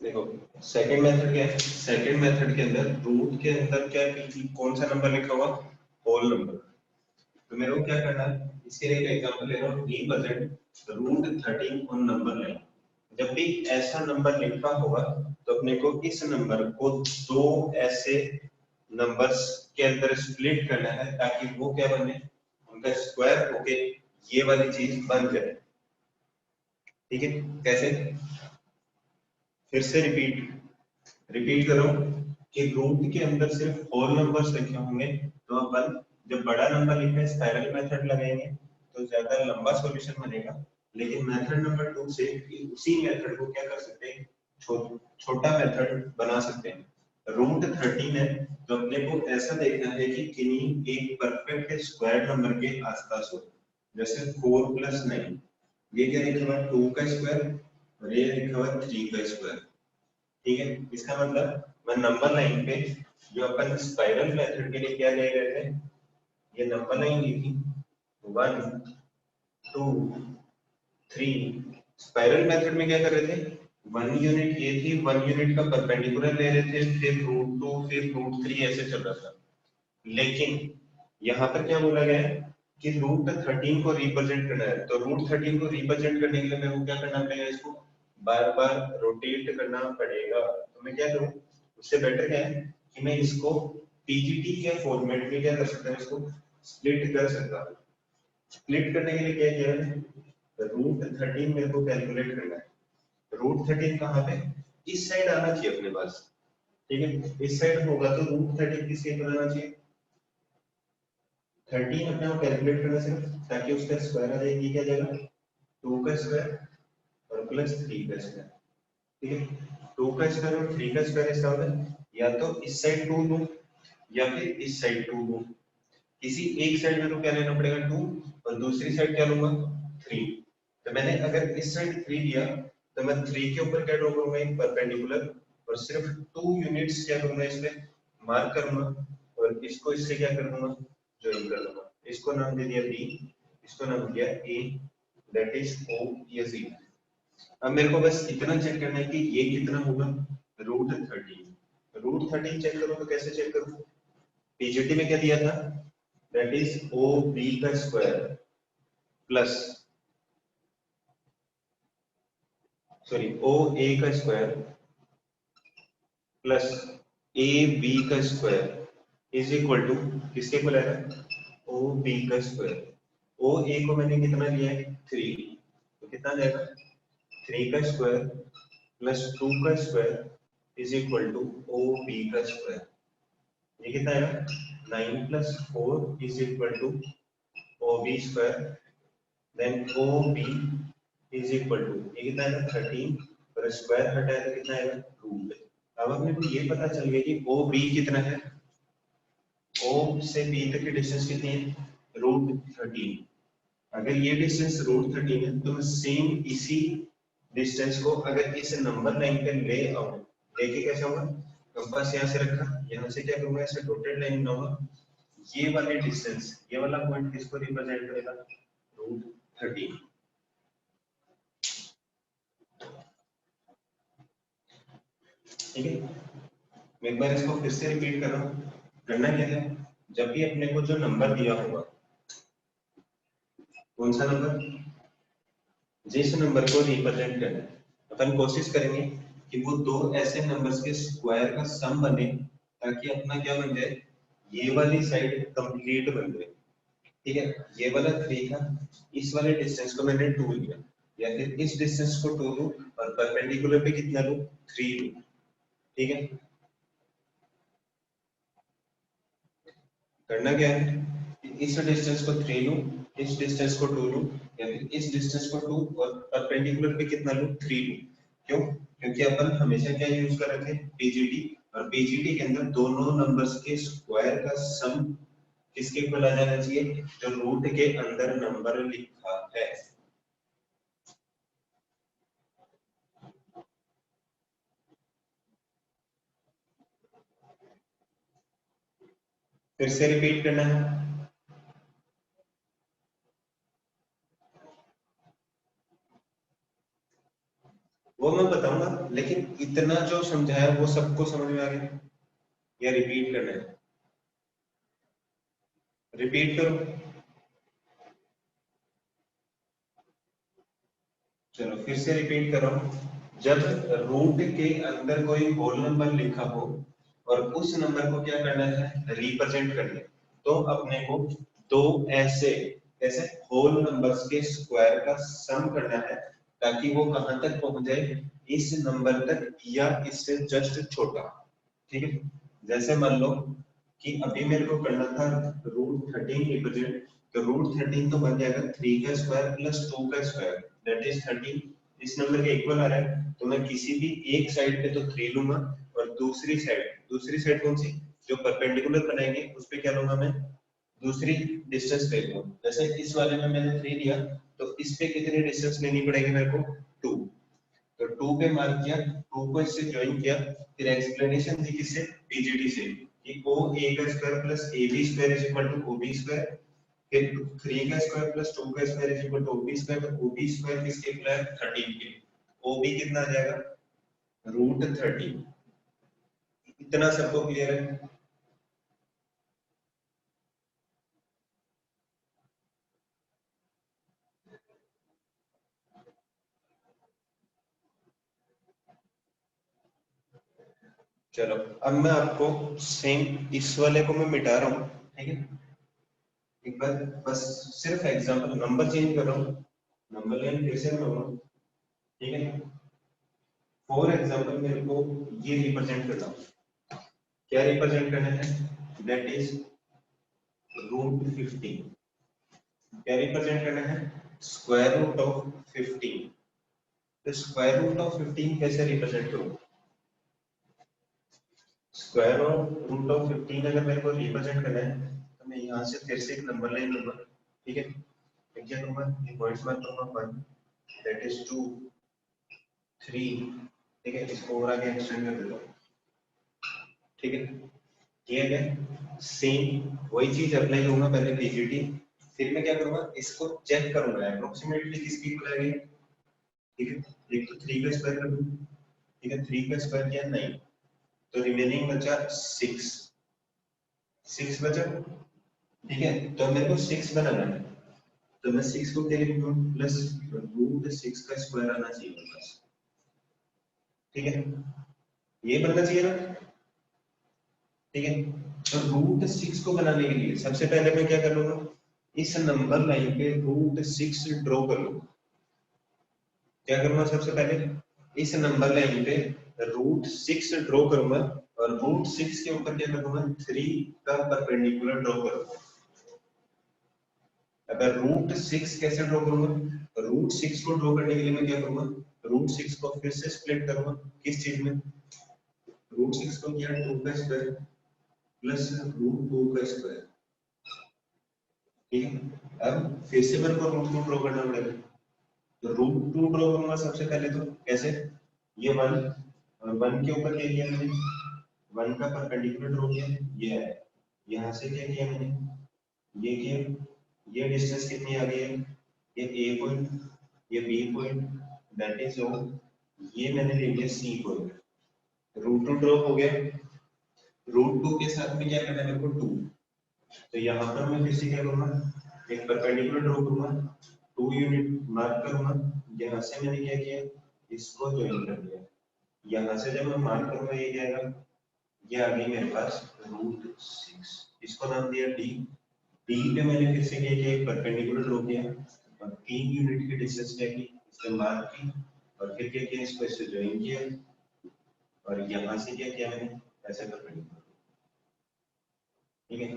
देखो second method क्या है, सेकंड मेथड के अंदर रूट के अंदर क्या है, कौन सा नंबर लिखा हुआ, होल नंबर। तो मेरे को क्या करना है, इसके लिए एक एग्जांपल ले रहा हूँ, represent root 13 on number line. जब भी ऐसा नंबर लिखा होगा तो अपने को इस नंबर को दो ऐसे नंबर्स के अंदर स्प्लिट करना है ताकि वो क्या बने, उनका स्क्वायर होके ये वाली चीज बन जाए। ठीक है, कैसे, फिर से रिपीट करो कि रूट के अंदर सिर्फ होल नंबर्स लिखे होंगे तो अपन जब बड़ा नंबर लिखे स्पाइरल मेथड लगाएंगे तो ज्यादा लंबा सॉल्यूशन बनेगा। लेकिन मेथड नंबर 2 से उसी मेथड को क्या कर सकते हैं, छोटा मेथड बना सकते हैं। रूट 13 है तो अपने को ऐसा देखना है कि किन्हीं एक परफेक्ट स्क्वायर नंबर के आसपास हो। जैसे 4 + 9, ये क्या लिखा हुआ है, 2 का स्क्वायर, और ये लिखा हुआ है 3 का स्क्वायर। ठीक है, इसका मतलब मैं नंबर लाइन पे जो अपन स्पाइरल मेथड के लिए क्या ले रहे थे, ये नंबर लाइन लिखी 1 2 3। स्पाइरल मेथड में क्या कर रहे थे, 1 यूनिट ये थी, 1 यूनिट का परपेंडिकुलर ले रहे थे, फिर √2 फिर √3 ऐसे चल रहा था। लेकिन यहाँ पर क्या बोला गया है कि रूट 13 को रिप्रेजेंट करना है, तो रूट 13 को रिप्रेजेंट करने के लिए मेरे को क्या करना पड़ेगा, इसको बार बार रोटेट करना पड़ेगा। तो मैं क्या करूं, उससे बेटर क्या है कि मैं इसको पीजीटी के फॉर्मेट में क्या कर सकता हूं, इसको स्प्लिट कर सकता हूं। स्प्लिट करने के लिए क्या किया है, रूट 13 मेरे को कैलकुलेट करना है। रूट 13 कहाँ पे, इस साइड आना चाहिए अपने पास। ठीक है, इस साइड होगा तो रूट 13 किसके ऊपर आना चाहिए, 13 अपने को कैलकुलेट करना सिर्फ, ताकि उसका स्क्वायर आ जाएगी, क्या जाएगा 2 का स्क्वायर और प्लस 3 का स्क्वायर। ठीक है, 2 का स्क्वायर और 3 का स्क्वायर इसका मतलब या तो इस साइड 2 दूं या फिर इस साइड 2 दूं। किसी एक साइड में तो क्या लेना पड़ेगा 2 और दूसरी साइड क्या लूंगा 3। तो मैंने अगर इस साइड 3 लिया तो मैं 3 के ऊपर क्या ड्रॉ करूंगा, एक परपेंडिकुलर, और सिर्फ 2 यूनिट्स क्या करूंगा इसमें मार्क करूंगा, और इसको इससे क्या कर दूंगा, ज्वाइन कर दूंगा। इसको नाम दे दिया बी, इसको नाम दिया ए, दैट इज ओ, ये सी। अब मेरे को बस इतना चेक करना है कि ये कितना होगा, रूट 13। रूट 13 चेक करो तो कैसे चेक करूं, पीजीटी में क्या दिया था, दैट इज ओ बी का square plus, sorry O A का स्क्वायर प्लस ए बी का स्क्वायर इज इक्वल टू किसके इक्वल आएगा, ओ बी का स्क्वायर। ओ ए को मैंने कितना लिया है 3, तो कितना आ जाएगा 3 का स्क्वायर प्लस 2 का square is equal to O B का स्क्वायर। ये कितना आएगा 9 + 4 is equal to O B square, then O B is equal to ये कितना आएगा 13, और स्क्वायर हटाए तो कितना आएगा रूट। अब अपने को ये पता चल गया कि ओ बी कितना है, ओ से बी तक की डिस्टेंस कितनी है, रूट 13। अगर ये डिस्टेंस रूट 13 है तो मैं सेम इसी डिस्टेंस को अगर इस नंबर लाइन पे ले आऊं, लेके कैसे आऊंगा, कंपास यहाँ से रखा, यहाँ से क्या करूंगा, ऐसे डॉटेड लाइन बनाऊंगा, ये वाले डिस्टेंस, ये वाला पॉइंट किसको रिप्रेजेंट करेगा, रूट 13। ठीक है, मैं एक बार इसको फिर से रिपीट कर रहा हूँ। करना क्या है, जब भी अपने को जो नंबर दिया होगा, कौन सा नंबर, जिस नंबर को रिप्रेजेंट करना है, अपन कोशिश करेंगे कि वो दो ऐसे नंबर्स के स्क्वायर का सम बने ताकि अपना क्या बन जाए, ये वाली साइड कंप्लीट बन जाए। ठीक है, ये वाला 3 था, इस वाले डिस्टेंस को मैंने 2 लिया, या फिर इस डिस्टेंस को 2 लूं और परपेंडिकुलर पे कितना लूं 3 लूं। ठीक है, करना क्या है, इस डिस्टेंस को 3 लूं, इस डिस्टेंस को 2 लूं, या फिर इस डिस्टेंस को 2 और परपेंडिकुलर पे कितना लूं 3 लूं। क्यों, क्योंकि अपन हमेशा क्या यूज कर रहे थे, पीजीटी, और पीजीटी के अंदर दोनों नंबर्स के स्क्वायर का सम किसके इक्वल आ जाना चाहिए, जो रूट के अंदर नंबर लिखा है। फिर से रिपीट करना है, वो मैं बताऊंगा, लेकिन इतना जो समझाया वो सबको समझ में आ गया या रिपीट करना है? रिपीट करो। चलो फिर से रिपीट कर रहा हूं। जब रूट के अंदर कोई होल नंबर लिखा हो और उस नंबर को क्या करना है, रिप्रेजेंट करना है, तो अपने को दो ऐसे ऐसे होल नंबर्स के स्क्वायर का सम करना है, ताकि वो कहां तक पहुंच जाए, इस नंबर तक या इससे जस्ट छोटा। ठीक है, जैसे मान लो कि अभी मेरे को करना था √13 रिप्रेजेंट, तो √13 तो बन जाएगा 3 का स्क्वायर प्लस 2 का स्क्वायर, दैट इज 13। इस नंबर के इक्वल आ रहा है, तो मैं किसी भी एक साइड पे तो 3 लूंगा, और दूसरी साइड कौन सी, जो परपेंडिकुलर बनाएंगे उस पे क्या लूंगा मैं, दूसरी डिस्टेंस ले लूंगा। जैसे इस वाले में मैंने 3 लिया, तो इस पे कितनी डिस्टेंस लेनी पड़ेगी मेरे को, 2। तो 2 पे मार्क किया, 2 को इससे ज्वाइन किया, फिर एक्सप्लेनेशन दी किससे, बीजीटी से, कि ओ ए का square plus A B square is equal to O B square, फिर 3 का स्क्वायर प्लस 2 का square is equal to O B square, तो ओ बी स्क्वायर किसके इक्वल है, 13 के। ओ बी कितना आ जाएगा, √13। इतना सबको क्लियर है? चलो अब मैं आपको सेम इस वाले को मैं मिटा रहा हूँ, ठीक है, एक बार बस सिर्फ एग्जांपल, नंबर चेंज कर रहा हूँ, नंबर लाइन फिर से बनाऊंगा, ठीक है। फॉर एग्जांपल मेरे को ये रिप्रेजेंट करना है, क्या रिप्रेजेंट करना है, दैट इज √15। क्या रिप्रेजेंट करना है, स्क्वायर रूट ऑफ 15। तो स्क्वायर रूट ऑफ 15 कैसे रिप्रेजेंट करूँ, स्क्वायर रूट ऑफ 15 अगर मेरे को रिप्रेजेंट करना है, तो मैं यहाँ से फिर से एक नंबर लाइन लूंगा, ठीक है, एक क्या करूंगा, ये पॉइंट्स मार्क करूंगा, 1, दैट इज 2, 3, ठीक है, इसको और आगे एक्सटेंड कर देता हूँ, ठीक है। ये है सेम वही चीज अप्लाई करूंगा, पहले पीजीटी, फिर मैं क्या करूंगा, इसको चेक करूंगा अप्रोक्सीमेटली किसकी इक्वल आएगी, ठीक है। एक तो 3 का स्क्वायर कर दूं, ठीक है, 3 का स्क्वायर किया 9, तो रिमेनिंग बचा 6, 6 बचा, ठीक है। तो मेरे को 6 बनाना है, तो मैं 6 को क्या लिखूंगा, प्लस √6 का स्क्वायर आना चाहिए मेरे पास, ठीक है, ये बनना चाहिए ना, ठीक है। तो √6 को बनाने के लिए सबसे पहले मैं क्या कर लूंगा, इस नंबर लाइन पे √6 ड्रॉ कर लूंगा। क्या करूंगा, सबसे पहले इस नंबर लाइन पे √6 ड्रॉ करूंगा, और √6 के ऊपर क्या करूंगा, 3 का परपेंडिकुलर ड्रॉ करूंगा। अगर √6 कैसे ड्रॉ करूंगा, √6 को ड्रॉ करने के लिए मैं क्या करूंगा, √6 को फिर से स्प्लिट करूंगा, किस चीज में, √6 को किया 2 का स्क्वायर प्लस √2 का स्क्वायर, ठीक है। अब फिर से मेरे को √2 ड्रॉ करना पड़ेगा, तो √2 ड्रॉ करूंगा सबसे पहले, तो कैसे, ये 1, और 1 के ऊपर क्या किया मैंने, 1 का परपेंडिकुलर ड्रॉ किया, ये है, यहाँ से क्या किया मैंने, ये किया, ये डिस्टेंस कितनी आ गई है, ये ए पॉइंट, ये बी पॉइंट, दैट इज ओ, ये मैंने ले लिया सी पॉइंट, √2 ड्रॉ हो गया। √2 के साथ में क्या करना है मेरे को, 2, तो यहाँ पर मैं फिर से क्या करूंगा, एक परपेंडिकुलर ड्रॉ करूंगा, 2 यूनिट मार्क करूंगा, यहाँ से मैंने क्या किया, इसको ज्वाइन कर दिया, यहाँ से जब मैं मार्क करूंगा ये क्या आएगा, ये आ गई मेरे पास √6, इसको नाम दिया डी। डी पे मैंने फिर से क्या किया, एक परपेंडिकुलर ड्रॉ किया, और 3 यूनिट की डिस्टेंस क्या की, इससे मार्क की, और फिर क्या किया, इसको इससे ज्वाइन किया, और यहाँ से क्या किया मैंने, ऐसे परपेंडिकुलर, ठीक है।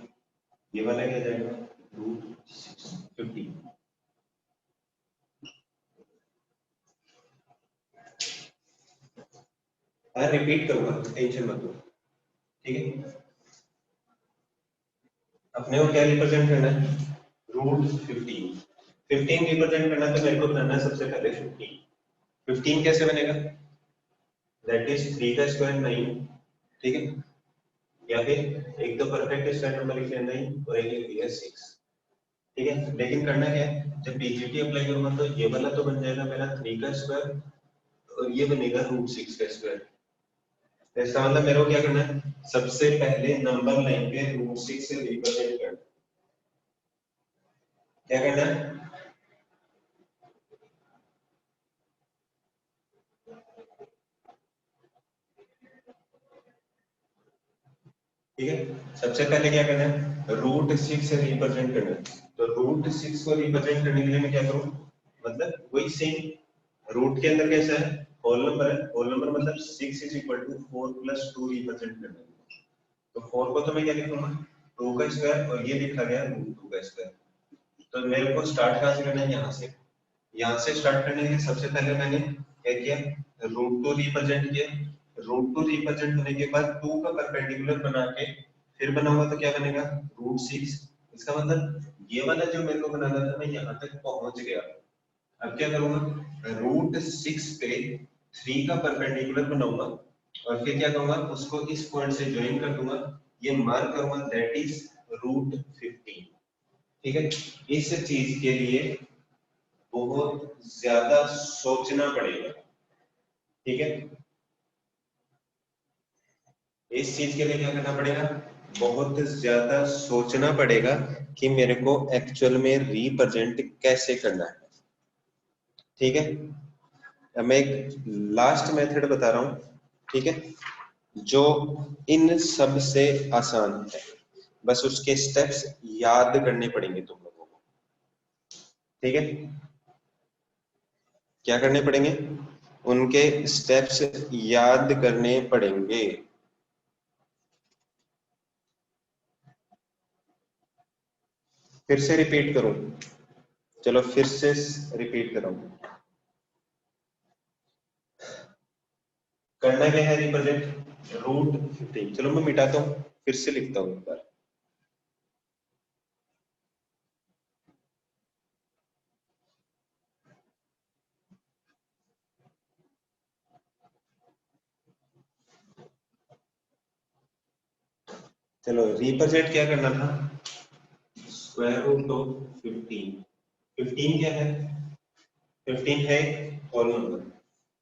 ये वाला क्या जाएगा, √650। मैं रिपीट करूंगा, टेंशन मत लो, ठीक है। अपने को क्या रिप्रेजेंट करना है, √15, 15 रिप्रेजेंट करना है, तो मेरे को बनाना है सबसे पहले 15। 15 कैसे बनेगा, दैट इज 3 का स्क्वायर 9, ठीक है, या फिर एक तो परफेक्ट स्क्वायर नंबर लिख लेना 9, और एक लिख दिया 6, ठीक है। लेकिन करना क्या है, जब बीजीटी अप्लाई करूंगा तो ये वाला तो बन जाएगा मेरा 3 का स्क्वायर और ये बनेगा √6 का स्क्वायर। तो इसका मतलब मेरे को क्या करना है, सबसे पहले नंबर लाइन पे √6 से रिप्रेजेंट करना। क्या करना है, ठीक है। सबसे पहले क्या करना है, √6 से रिप्रेजेंट करना है। तो √6 को रिप्रेजेंट करने के लिए मैं क्या करूं, मतलब वही सेम, रूट के अंदर कैसा है, होल नंबर है, होल नंबर मतलब 6 is equal to 4 plus 2 represent करना है। तो 4 को तो मैं क्या लिखूंगा, 2 का स्क्वायर, और ये लिखा गया √2 का स्क्वायर। तो मेरे को स्टार्ट कहां से करना है, यहाँ से। यहाँ से स्टार्ट करने के लिए सबसे पहले मैंने क्या किया, √2 रिप्रेजेंट किया। √2 रिप्रेजेंट होने के बाद 2 का परपेंडिकुलर बना के फिर बनाऊंगा तो क्या बनेगा, √6। इसका मतलब ये वाला जो मेरे को बनाना था, मैं यहाँ तक पहुंच गया। अब क्या करूंगा, √6 पे 3 का परपेंडिकुलर बनाऊंगा और फिर क्या करूंगा, उसको इस पॉइंट से ज्वाइन कर दूंगा, ये मार्क करूंगा, दैट इज √15। ठीक है। इस चीज के लिए बहुत ज्यादा सोचना पड़ेगा। ठीक है, इस चीज के लिए क्या करना पड़ेगा, बहुत ज्यादा सोचना पड़ेगा कि मेरे को एक्चुअल में रिप्रेजेंट कैसे करना है। ठीक है, अब मैं एक लास्ट मेथड बता रहा हूं, ठीक है, जो इन सब से आसान है, बस उसके स्टेप्स याद करने पड़ेंगे तुम लोगों को। ठीक है, क्या करने पड़ेंगे, उनके स्टेप्स याद करने पड़ेंगे। फिर से रिपीट करूं, चलो फिर से रिपीट कर रहा हूं। करना क्या है, रिप्रेजेंट √15। चलो मैं मिटाता हूं, फिर से लिखता हूं एक बार। चलो रिप्रेजेंट क्या करना था, √15। 15 क्या है, 15 है होल नंबर।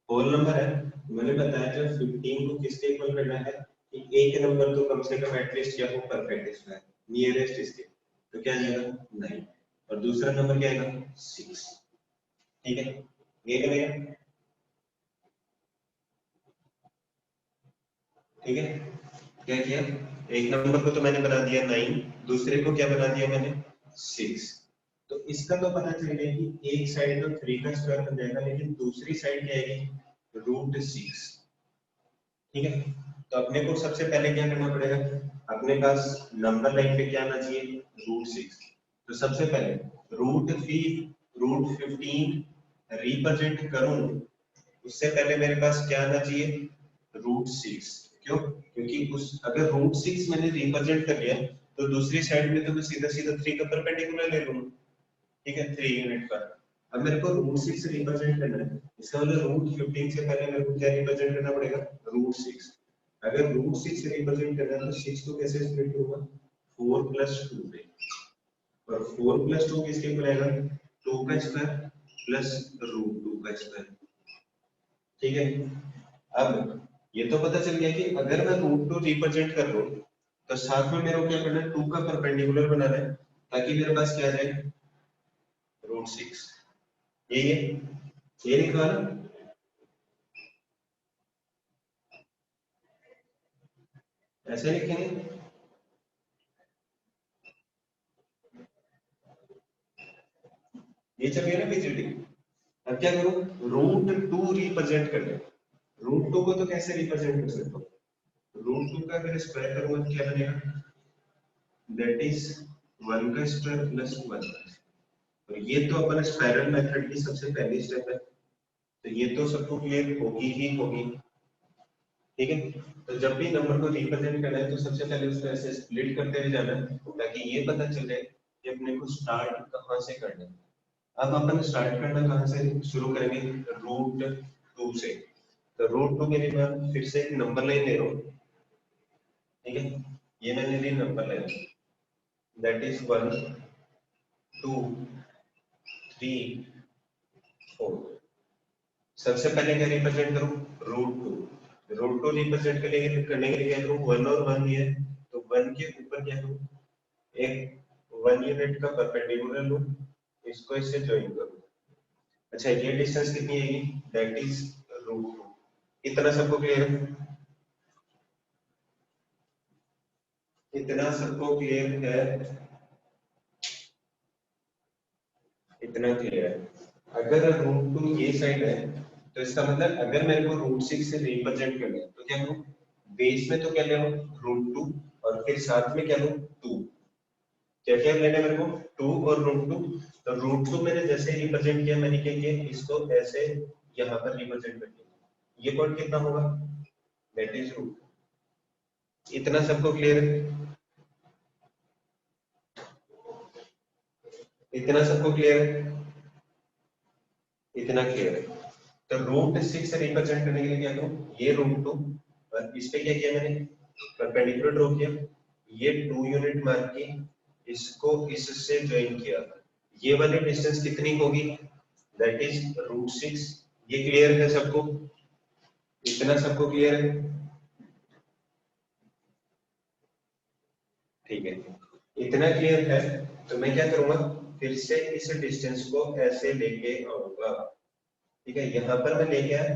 होल नंबर है, मैंने बताया जब 15 को किसके इक्वल करना है, कि एक नंबर तो कम से कम एटलीस्ट क्या हो, परफेक्ट स्क्वायर नियरेस्ट इसके। तो क्या आएगा 9, और दूसरा नंबर क्या आएगा 6। ठीक है, ये करेगा। ठीक है, क्या किया, एक नंबर को तो मैंने बना दिया 9, दूसरे को क्या बना दिया मैंने 6। तो इसका तो पता चल गया कि एक साइड तो 3 का स्क्वायर बन जाएगा, लेकिन दूसरी साइड क्या आएगी, √6। ठीक है, तो अपने को सबसे पहले क्या करना पड़ेगा, अपने पास नंबर लाइन पे क्या आना चाहिए, √6। तो सबसे पहले √15 रिप्रेजेंट करूं, उससे पहले मेरे पास क्या आना चाहिए, √6। क्यों, क्योंकि उस अगर √6 मैंने रिप्रेजेंट कर लिया, तो दूसरी साइड में तो मैं सीधा सीधा 3 का परपेंडिकुलर ले लूंगा। ठीक है, 3 यूनिट पर। अब मेरे को √6 रिप्रेजेंट करना है, इसका मतलब √15 से पहले मेरे को क्या रिप्रेजेंट करना पड़ेगा, √6। अगर √6 रिप्रेजेंट करना है तो 6 को कैसे स्प्लिट करूंगा, 4 प्लस 2 पे, और 4 प्लस 2 किसके इक्वल आएगा, 2 का स्क्वायर प्लस √2 का स्क्वायर। ठीक है, अब ये तो पता चल गया कि अगर मैं √2 रिप्रेजेंट कर लूं, तो साथ में मेरे को क्या करना है, 2 का परपेंडिकुलर बनाना है, ताकि मेरे पास क्या आ जाए, √6। ये लिखा ना, ऐसे लिखेंगे। ये चल गया ना पीछे। अब क्या करूं, √2 रिप्रेजेंट कर ले। √2 को तो कैसे रिप्रेजेंट कर सकता हूँ, √2 का अगर स्क्वायर करूंगा तो क्या बनेगा, दैट इज 1 का स्क्वायर प्लस 1। और ये तो अपन स्पाइरल मेथड की सबसे पहली स्टेप है, तो ये तो सबको क्लियर होगी ही होगी। ठीक है, तो जब भी नंबर को रिप्रेजेंट करना है तो सबसे पहले उसको ऐसे स्प्लिट करते हुए जाना है, ताकि ये पता चल जाए कि अपने को स्टार्ट कहाँ से करना है। अब अपन स्टार्ट करना कहाँ से शुरू करेंगे, √2 से। तो √2 के लिए मैं फिर से एक नंबर लाइन ले रहा हूँ। ठीक है, ये मैंने ली नंबर लाइन, दैट इज 1 2 3 4। सबसे पहले क्या रिप्रेजेंट करूं, रूट टू रिप्रेजेंट करने के लिए क्या करूं, 1 और 1 दिया है तो 1 के ऊपर क्या करूं, एक 1 यूनिट का परपेंडिकुलर लूं, इसको इससे ज्वाइन करूं। अच्छा ये डिस्टेंस कितनी आएगी, दैट इज रूट 2। इतना सबको क्लियर है, इतना सबको क्लियर है, इतना क्लियर है। अगर रूट 2 ये साइड है तो इसका मतलब अगर मेरे को रूट 6 से रिप्रेजेंट करना है तो क्या करूं, बेस में तो क्या ले रूट 2 और फिर साथ में क्या लूं 2, क्या क्या लेना है मेरे को 2 और रूट 2। तो रूट 2 मैंने जैसे रिप्रेजेंट किया, मैंने क्या किया, इसको ऐसे यहां पर रिप्रेजेंट कर दिया, ये पॉइंट कितना होगा, दैट इज रूट। इतना सबको क्लियर है, इतना सबको क्लियर है, इतना क्लियर है। तो रूट 6 से रिप्रेजेंट करने के लिए क्या करूं, ये रूट 2 और इस पे क्या किया मैंने, परपेंडिकुलर ड्रॉ किया, ये 2 यूनिट मार के इसको इससे ज्वाइन किया, ये वाली डिस्टेंस कितनी होगी, दैट इज रूट 6। ये क्लियर है सबको, इतना सबको क्लियर है, ठीक है, इतना क्लियर है। तो मैं क्या करूंगा, फिर से इस डिस्टेंस को ऐसे लेके आऊंगा, ठीक है, यहाँ पर मैं लेके आया।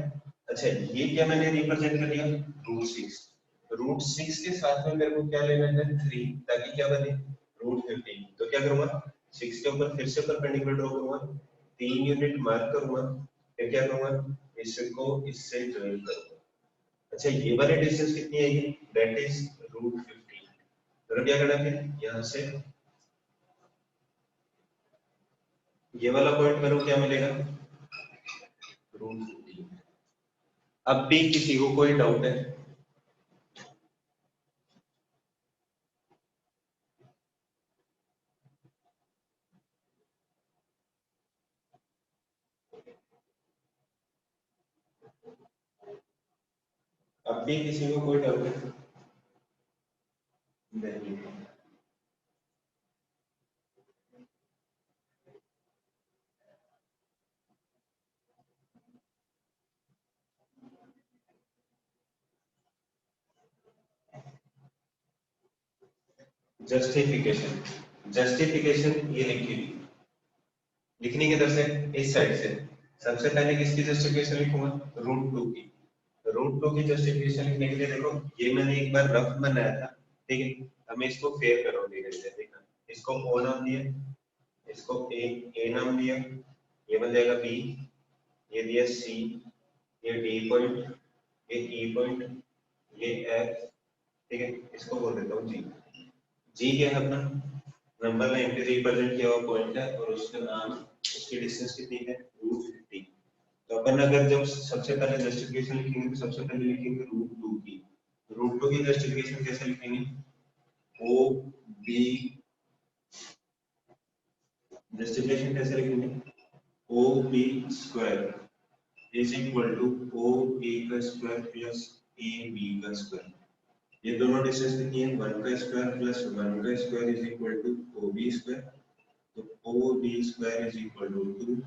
अच्छा ये क्या मैंने रिप्रेजेंट कर दिया, रूट 6, रूट 6 के साथ में मेरे को क्या लेना है 3, ताकि क्या बने रूट 15। तो क्या करूंगा, 6 के ऊपर फिर से परपेंडिकुलर ड्रॉ करूंगा, 3 यूनिट मार्क करूंगा, फिर क्या करूंगा, इसको इससे ज्वाइन करूंगा। अच्छा ये वाली डिस्टेंस कितनी आएगी, दैट इज रूट 15। तो क्या करना है, फिर यहाँ से ये वाला पॉइंट मेरे को क्या मिलेगा, रूट 15। अब भी किसी को कोई डाउट है, अब भी किसी को कोई डाउट है, नहीं, जस्टिफिकेशन, जस्टिफिकेशन ये लिखी हुई, लिखनी किधर से, इस साइड से। सबसे पहले किसकी जस्टिफिकेशन लिखूंगा, रूट 2 की। रूट 2 की जस्टिफिकेशन लिखने के लिए देखो, ये मैंने एक बार रफ बनाया था, ठीक है, अब मैं इसको फेयर कर रहा हूँ धीरे धीरे, देखना, इसको ओ नाम दिया, इसको ए नाम दिया, ये बन जाएगा बी, ये दिया सी, ये डी पॉइंट, ये ई पॉइंट, ये एफ, ठीक है, इसको बोल देता हूँ जी। जी क्या है अपना, नंबर लाइन पे रिप्रेजेंट किया हुआ पॉइंट है और उसका नाम, उसकी डिस्टेंस कितनी है, रूट 15। तो अपन अगर जब सबसे पहले जस्टिफिकेशन लिखेंगे तो सबसे पहले लिखेंगे रूट 2 की। रूट 2 की जस्टिफिकेशन कैसे लिखेंगे, ओ बी, जस्टिफिकेशन कैसे लिखेंगे, O B square is equal to O A का स्क्वायर प्लस ए बी का स्क्वायर। ये दोनों डिस्टेंस कितनी है, 1 का स्क्वायर प्लस 1 का square is equal to O B square. तो O B square is equal to 2,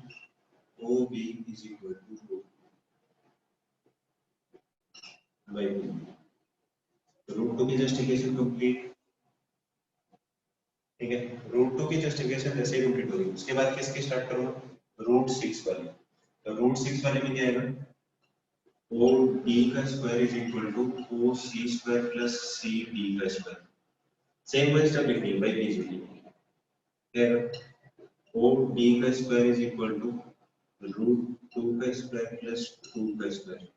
O B is equal to 4 by 2। Root 2 की जस्टिफिकेशन कंप्लीट, ठीक है, रूट 2 की जस्टिफिकेशन जैसे ही कंप्लीट होगी उसके बाद किसकी स्टार्ट करूंगा, रूट 6 वाली। तो रूट 6 वाले में क्या आएगा, ओ डी का square is equal to O C square plus C D का स्क्वायर। सेम वही स्टेप लिखनी है भाई बीच में, ओ डी का square is equal to root 2 का स्क्वायर प्लस 2 का square,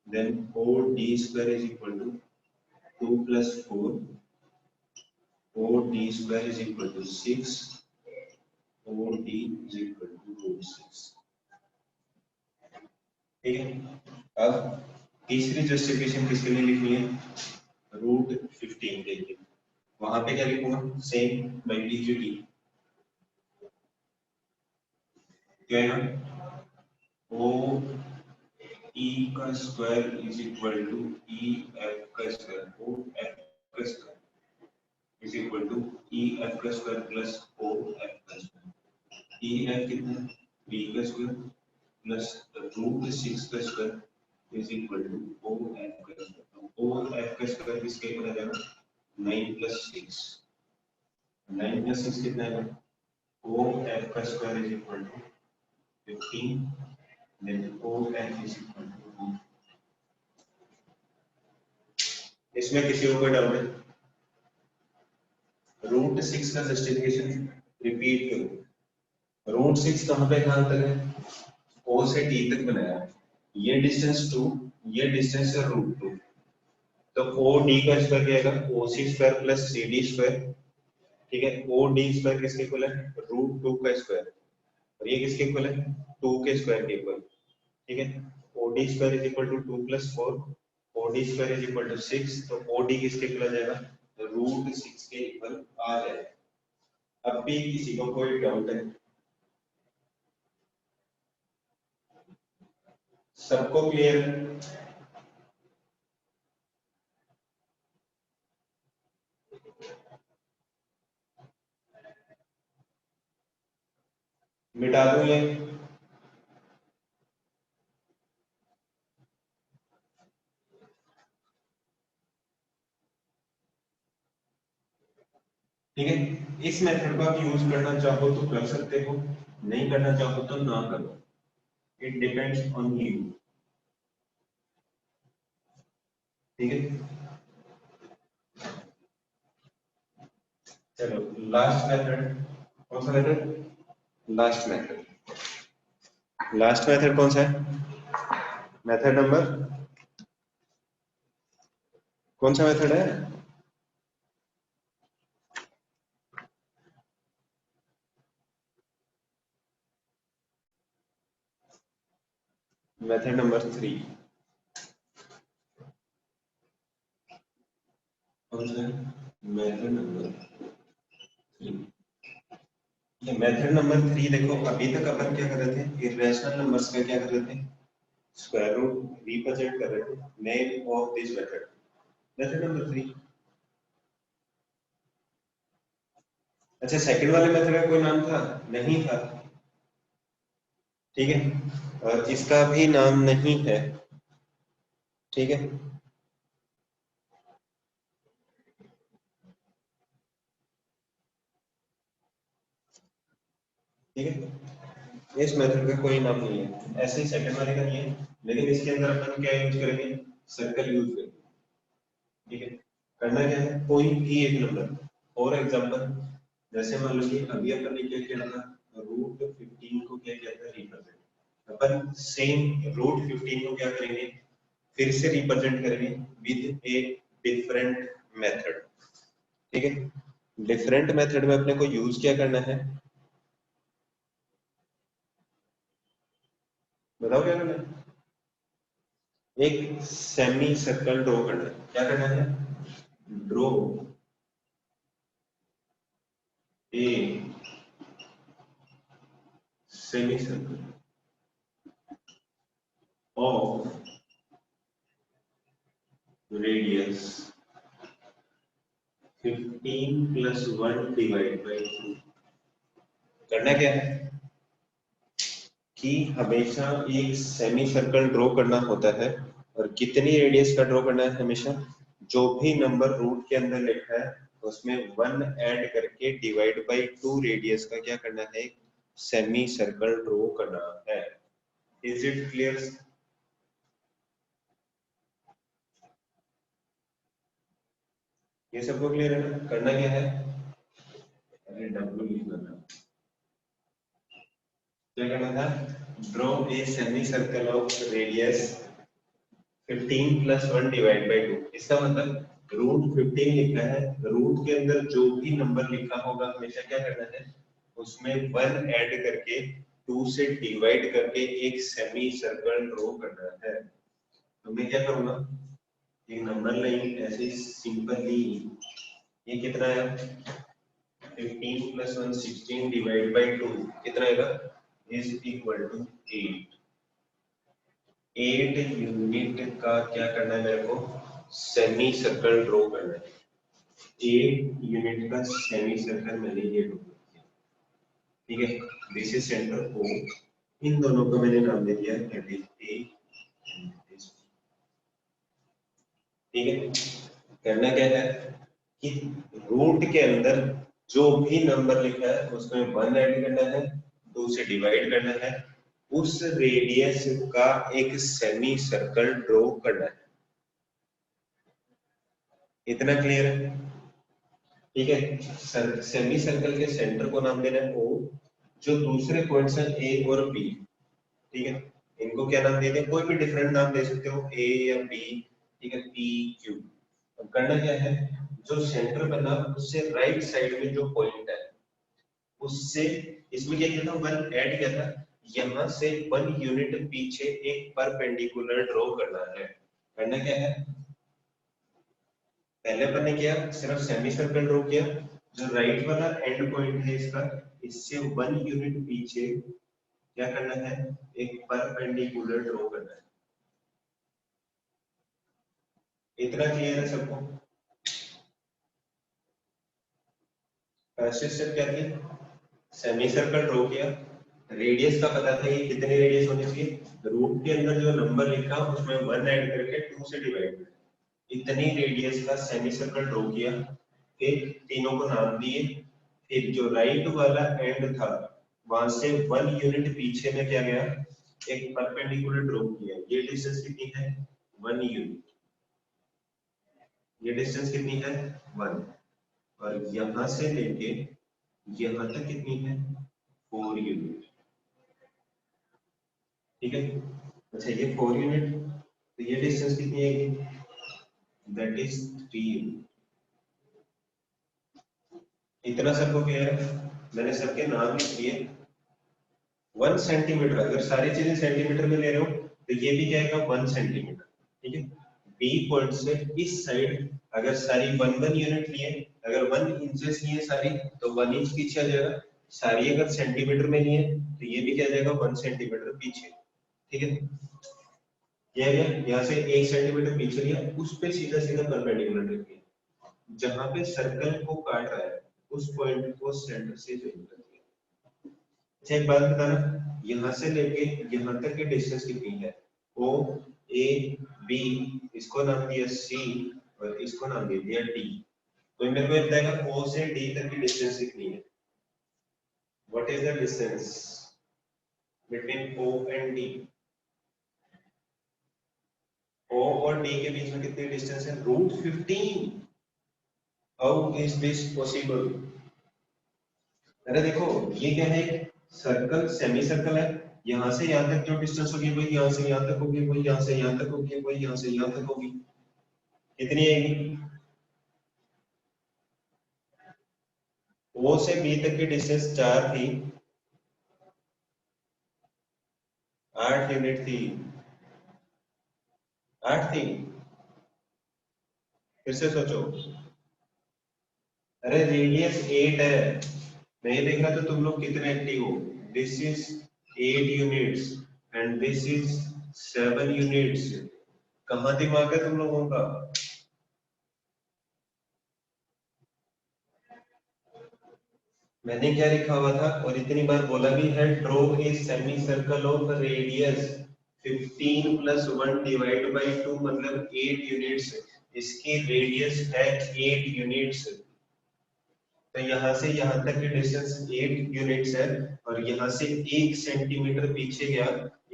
then O D square is equal to 2 plus 4, O D square is equal to 6, O D is equal to root 6, ठीक है। अब तीसरी जस्टिफिकेशन किसके लिए लिखनी है, रूट 15 के लिए। वहां पे क्या लिखूंगा, सेम बाई डीजीटी, क्या है ना, ओ ई का square is equal to E F का स्क्वायर, ओ एफ का square is equal to E F का स्क्वायर प्लस ओ एफ का स्क्वायर। ई एफ कितना है, बी का स्क्वायर प्लस रूट 6 का square is equal to O F का square. O F का स्क्वायर किसके इक्वल आ जाएगा? 9 प्लस 6। 9 प्लस 6 कितना है? ओ एफ का square is equal to 15, then O F is equal to. इसमें किसी को कोई डाउट है? रूट 6 का जस्टिफिकेशन रिपीट करो। रूट 6 कहां पे कहां तक है? ओ से डी तक बनाया। ये डिस्टेंस 2, ये डिस्टेंस है रूट 2। तो ओ डी का स्क्वायर क्या आएगा? O C square plus C D square. ठीक है, ओ डी स्क्वायर किसके इक्वल है? रूट 2 का स्क्वायर। और ये किसके इक्वल है? 2 के स्क्वायर के इक्वल। ठीक है, O D square is equal to 2 plus 4, O D square is equal to 6। तो ओ डी किसके इक्वल आ जाएगा? रूट 6 के इक्वल आ जाएगा। अब भी किसी को कोई डाउट है? सबको क्लियर है? मिटा दूं ये? ठीक है, इस मेथड को आप यूज करना चाहो तो कर सकते हो, नहीं करना चाहो तो ना करो। It depends on you. ठीक है, चलो लास्ट मेथड। कौन सा method? Last method. Last method कौन सा है? मेथड नंबर कौन सा मेथड है? Method number 3। कौन सा है? Method number 3। ये मेथड नंबर 3 देखो, अभी तक अपन क्या कर रहे थे? इरेशनल नंबर्स का क्या कर रहे थे? स्क्वायर रूट रिप्रेजेंट कर रहे थे। Name of this method, method number 3। अच्छा, सेकंड वाले मेथड का कोई नाम था? नहीं था। ठीक है, और इसका भी नाम नहीं है। ठीक है, ठीक है, इस मेथड का कोई नाम नहीं है, ऐसे ही सेकंड वाले का नहीं है, लेकिन इसके अंदर अपन क्या यूज करेंगे? सर्कल यूज करेंगे। ठीक है, करना क्या है? कोई भी एक नंबर, फॉर एग्जांपल जैसे मान लो कि अभी अपन ने क्या किया था? रूट 15 को क्या किया था? रिप्रेजेंट। अपन सेम रूट 15 को क्या करेंगे? फिर से रिप्रेजेंट करेंगे विद ए डिफरेंट मेथड। ठीक है, डिफरेंट मेथड में अपने को यूज क्या करना है? बताओ क्या करना है? एक सेमी सर्कल ड्रॉ करना है। क्या करना है? Draw a semi circle of radius 15 plus 1 divide by 2। करना क्या है कि हमेशा एक सेमी सर्कल ड्रॉ करना होता है, और कितनी रेडियस का ड्रॉ करना है? हमेशा जो भी नंबर रूट के अंदर लिखा है उसमें 1 ऐड करके डिवाइड बाई 2 रेडियस का क्या करना है? सेमी सर्कल ड्रॉ करना है। Is it clear? ये सबको क्लियर है ना? करना क्या है? अरे डब्ल्यू लिखना था। क्या करना था? Draw a semi circle of radius 15 plus 1 divide by 2। इसका मतलब रूट 15 लिखा है, रूट के अंदर जो भी नंबर लिखा होगा हमेशा क्या करना है? उसमें 1 ऐड करके 2 से डिवाइड करके एक सेमी सर्कल ड्रॉ करना है। तो मैं क्या करूंगा? एक नंबर लाइन ऐसे सिंपली, ये कितना है? 15 प्लस 1 16 डिवाइड बाई 2 कितना आएगा? Is equal to 8। 8 यूनिट का क्या करना है मेरे को? सेमी सर्कल ड्रॉ करना है। 8 यूनिट का सेमी सर्कल मैंने ये ड्रॉ किया। ठीक है, दिस इज सेंटर O, इन दोनों को मैंने नाम दे दिया दैट इज ए, ठीक है। करना क्या है कि रूट के अंदर जो भी नंबर लिखा है उसमें 1 ऐड करना है, 2 से डिवाइड करना है, उस रेडियस का एक सेमी सर्कल ड्रॉ करना है। इतना क्लियर है? ठीक है। सेमी सर्कल के सेंटर को नाम देना है ओ, जो दूसरे पॉइंट्स हैं ए और बी, ठीक है, इनको क्या नाम देते हैं? कोई भी डिफरेंट नाम दे सकते हो, ए या बी, ठीक है, पी क्यू। अब करना क्या है, जो सेंटर बना उससे राइट साइड में जो पॉइंट है उससे, इसमें क्या किया था, 1 ऐड किया था, यहां से 1 यूनिट पीछे एक परपेंडिकुलर ड्रॉ करना है। करना क्या है, पहले अपन ने किया सिर्फ सेमी सर्कल ड्रॉ किया, जो राइट वाला एंड पॉइंट है इसका, इससे 1 यूनिट पीछे क्या करना है, एक परपेंडिकुलर ड्रॉ करना है। इतना क्लियर है सबको? फर्स्ट स्टेप क्या थी, सेमी सर्कल ड्रॉ किया, रेडियस का पता था ये कितनी रेडियस होनी चाहिए, रूट के अंदर जो नंबर लिखा उसमें 1 ऐड करके 2 से डिवाइड कर, इतनी रेडियस का सेमी सर्कल ड्रॉ किया, फिर तीनों को नाम दिए, फिर जो राइट वाला एंड था वहां से 1 यूनिट पीछे में क्या गया, एक परपेंडिकुलर ड्रॉ किया, ये डिस्टेंस कितनी है, 1 यूनिट, ये डिस्टेंस कितनी है, 1, और यहां से लेके यहां तक कितनी है, 4 यूनिट, ठीक है। अच्छा ये 4 यूनिट, तो ये डिस्टेंस कितनी है, दैट इज 3 यूनिट। इतना सबको क्लियर है? मैंने सबके नाम लिख दिए। 1 सेंटीमीटर, अगर सारी चीजें सेंटीमीटर में ले रहे हो तो ये भी क्या आएगा, 1 सेंटीमीटर, ठीक है। बी पॉइंट से इस साइड अगर सारी 1 यूनिट लिए, अगर 1 इंचेस लिए सारी, तो 1 इंच पीछे आ जाएगा, सारी अगर सेंटीमीटर में लिए तो ये भी क्या आ जाएगा, 1 सेंटीमीटर पीछे, ठीक है। क्या है, यहाँ से 1 सेंटीमीटर पीछे लिया, उस पे सीधा सीधा परपेंडिकुलर रख दिया, जहां पे सर्कल को काट रहा है उस पॉइंट को सेंटर से ज्वाइन कर दिया। अच्छा एक बात बताना, यहाँ से लेके यहाँ तक की डिस्टेंस कितनी है, ओ ए बी, इसको नाम दिया सी और इसको नाम दे दिया डी। तो मेरे को बताएगा ओ से डी तक की डिस्टेंस कितनी है, what is the distance between O and D? O और डी के बीच में कितनी डिस्टेंस है, √15। How is this possible? अरे देखो ये क्या है, सर्कल, सेमी सर्कल है, यहाँ से यहाँ तक जो डिस्टेंस होगी वही यहाँ से यहाँ तक होगी, वही यहाँ से यहाँ तक होगी, वही यहाँ से यहाँ तक होगी, कितनी आएगी, ओ से बी तक की डिस्टेंस 4 थी, 8 यूनिट थी, 8 थी, फिर से सोचो। अरे रेडियस 8 है, मैं ये देख रहा था तुम लोग कितने एक्टिव हो, this is 8 units and this is 7 units, कहाँ दिमाग है तुम लोगों का? मैंने क्या लिखा हुआ था और इतनी बार बोला भी है, draw a semi circle of radius 15 plus 1 divide by 2 मतलब 8 यूनिट्स, इसकी रेडियस है 8 यूनिट्स, तो यहाँ से यहाँ तक की डिस्टेंस 8 यूनिट्स है, और यहाँ से 1 सेंटीमीटर पीछे गया,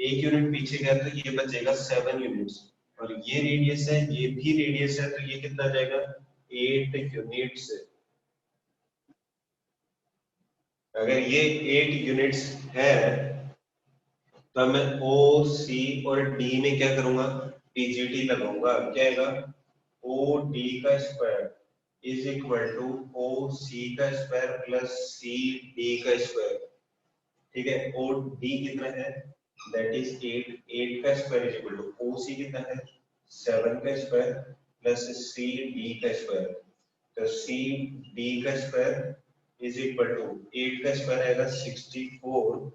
1 यूनिट पीछे गया तो ये बचेगा 7 यूनिट्स, और ये रेडियस है, ये भी रेडियस है, तो ये कितना जाएगा, 8 यूनिट्स। अगर ये 8 यूनिट्स है तो मैं ओ सी और डी में क्या करूंगा, पीजीटी लगाऊंगा, क्या आएगा, ओ डी का square is equal to O C का स्क्वायर प्लस सी डी का स्क्वायर, ठीक है। ओ डी कितना है, दैट इज 8, 8 का square is equal to O C कितना है, 7 का स्क्वायर प्लस सी डी का स्क्वायर, तो सी डी का स्क्वायर इज इक्वल टू 8 का स्क्वायर आएगा 64,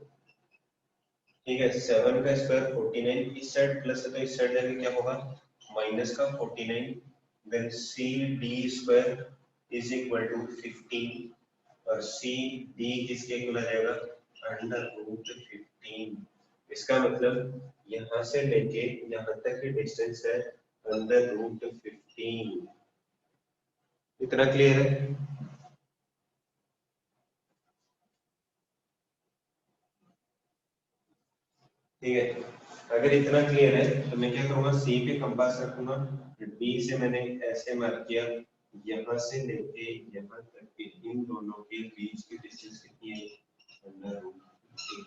ठीक है, 7 का स्क्वायर 49, इस साइड प्लस है तो इस साइड जाके क्या होगा, माइनस का 49, then C D square is equal to 15, और सी डी किसके इक्वल आ जाएगा, √15, इसका मतलब यहाँ से लेके यहाँ तक की डिस्टेंस है अंडर रूट 15। इतना क्लियर है? ठीक है, अगर इतना क्लियर है तो मैं क्या करूंगा, सी पे कंपास रखूंगा, डी से मैंने ऐसे मार्क किया, यहाँ से लेके यहाँ तक के इन दोनों के बीच की डिस्टेंस कितनी है, अंडर रूट 15।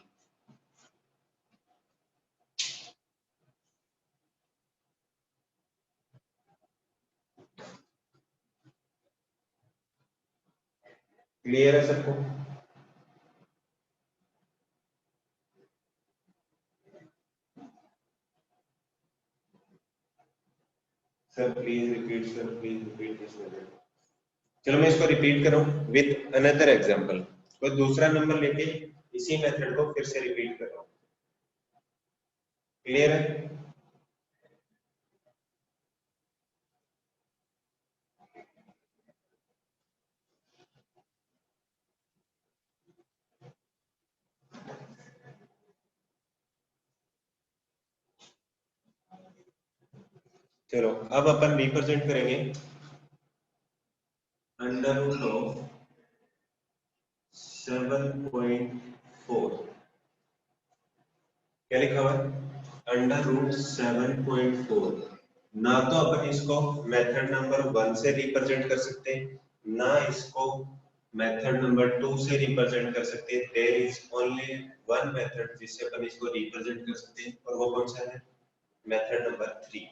क्लियर है सबको? Sir please repeat, sir please repeat this method. चलो मैं इसको रिपीट कर रहा हूँ विद अनदर एग्जांपल। कोई दूसरा नंबर लेके इसी मेथड को फिर से रिपीट कर रहा हूँ। क्लियर है? चलो अब अपन रिप्रेजेंट करेंगे अंडर रूट ऑफ 7.4। क्या लिखा हुआ है? Under root 7.4। ना तो अपन इसको मेथड नंबर 1 से रिप्रेजेंट कर सकते हैं, ना इसको मेथड नंबर 2 से रिप्रेजेंट कर सकते हैं। There is only one method जिससे अपन इसको रिप्रेजेंट कर सकते हैं, और वो कौन सा है? Method number 3।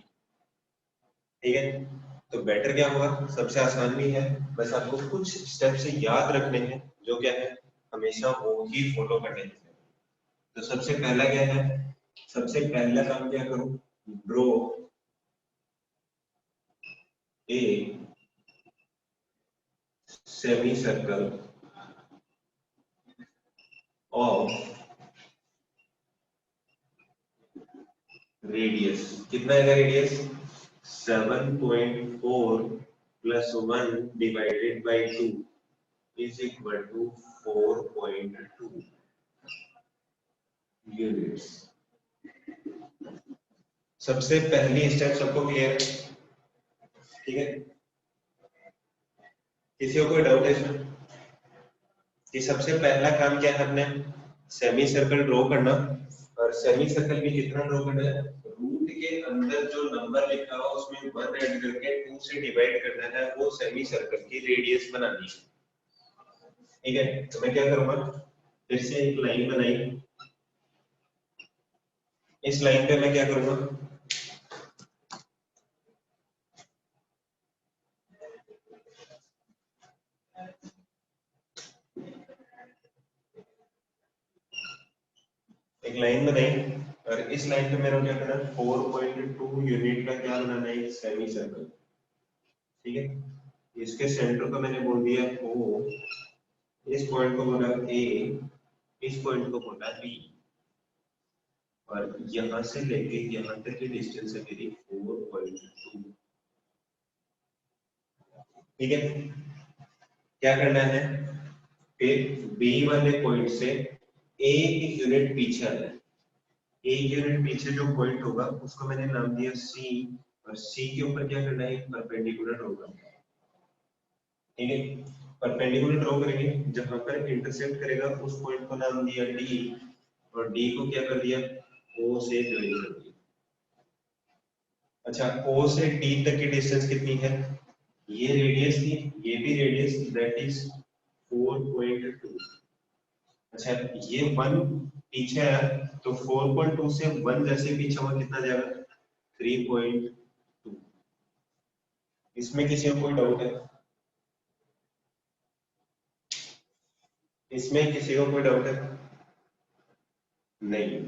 ठीक है, तो बेटर क्या होगा, सबसे आसान भी है, बस आपको कुछ स्टेप से याद रखने हैं, जो क्या है हमेशा वो ही फॉलो करने हैं। तो सबसे पहला क्या है, सबसे पहला काम क्या करूं, draw a semi circle of radius. कितना है radius? 7.4 plus 1 divided by 2 is equal to 4.2 units. सबसे पहली स्टेप सबको क्लियर है? ठीक है, किसी को कोई डाउट है इसमें कि सबसे पहला काम क्या है, हमने सेमी सर्कल ड्रॉ करना, और सेमी सर्कल भी कितना ड्रॉ करना है, रूट के अंदर जो नंबर लिखा हुआ उसमें 1 ऐड करके 2 से डिवाइड करना है, वो सेमी सर्कल की रेडियस बनानी है। ठीक है, तो मैं क्या करूंगा, फिर से एक लाइन बनाई, इस लाइन पे मैं क्या करूंगा, एक लाइन बनाई, और इस लाइन पे मेरा क्या करना है, 4.2 यूनिट का क्या बनाना है, सेमी सर्कल। ठीक है, इसके सेंटर को मैंने बोल दिया O, इस पॉइंट को बोला A, इस पॉइंट को बोला B, और यहां से लेके यहां तक की डिस्टेंस है मेरी 4.2। ठीक है, क्या करना है, फिर B वाले पॉइंट से एक यूनिट पीछे आना है। एक यूनिट पीछे जो पॉइंट होगा उसको मैंने नाम दिया C, और C के ऊपर क्या करना है, परपेंडिकुलर ड्रॉ करना है। ठीक है, परपेंडिकुलर ड्रॉ करेंगे, जहां पर इंटरसेक्ट करेगा उस पॉइंट को नाम दिया D, और D को क्या कर दिया, O से ज्वाइन कर दिया। अच्छा, O से D तक की डिस्टेंस कितनी है, ये रेडियस थी, ये भी रेडियस, दैट इज 4.2। अच्छा, ये 1 पीछे आया, तो 4.2 से 1 जैसे पीछे हुआ कितना जाएगा, 3.2। इसमें किसी को कोई डाउट है? इसमें किसी को कोई डाउट है? नहीं।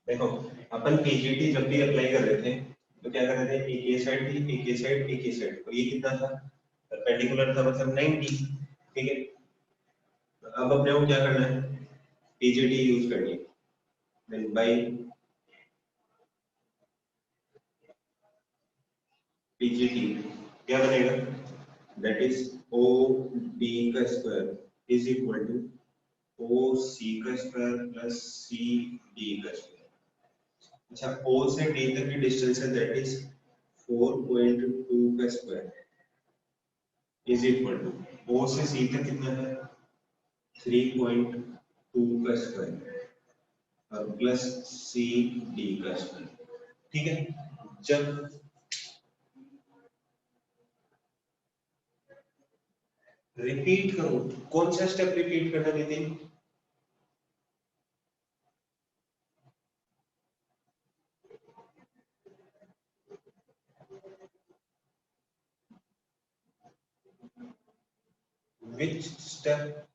देखो, अपन पीजीटी जब भी अप्लाई कर रहे थे तो क्या कर रहे थे, एक ये साइड थी, एक ये साइड, एक ये साइड, तो ये कितना था, परपेंडिकुलर था, मतलब 90। ठीक है, तो अब अपने को क्या करना है, पीजीटी यूज करनी है, देन बाय पीजीटी क्या बनेगा, दैट इज ओ डी का square is equal to O C का स्क्वायर प्लस सी डी का स्क्वायर। अच्छा, ओ से डी तक की डिस्टेंस है, दैट इज 4.2 का square is equal to O से सी तक कितना है 3.2 का स्क्वायर और प्लस सी डी का स्क्वायर। ठीक है, जब रिपीट करो, कौन सा स्टेप रिपीट करना नितिन? Which step?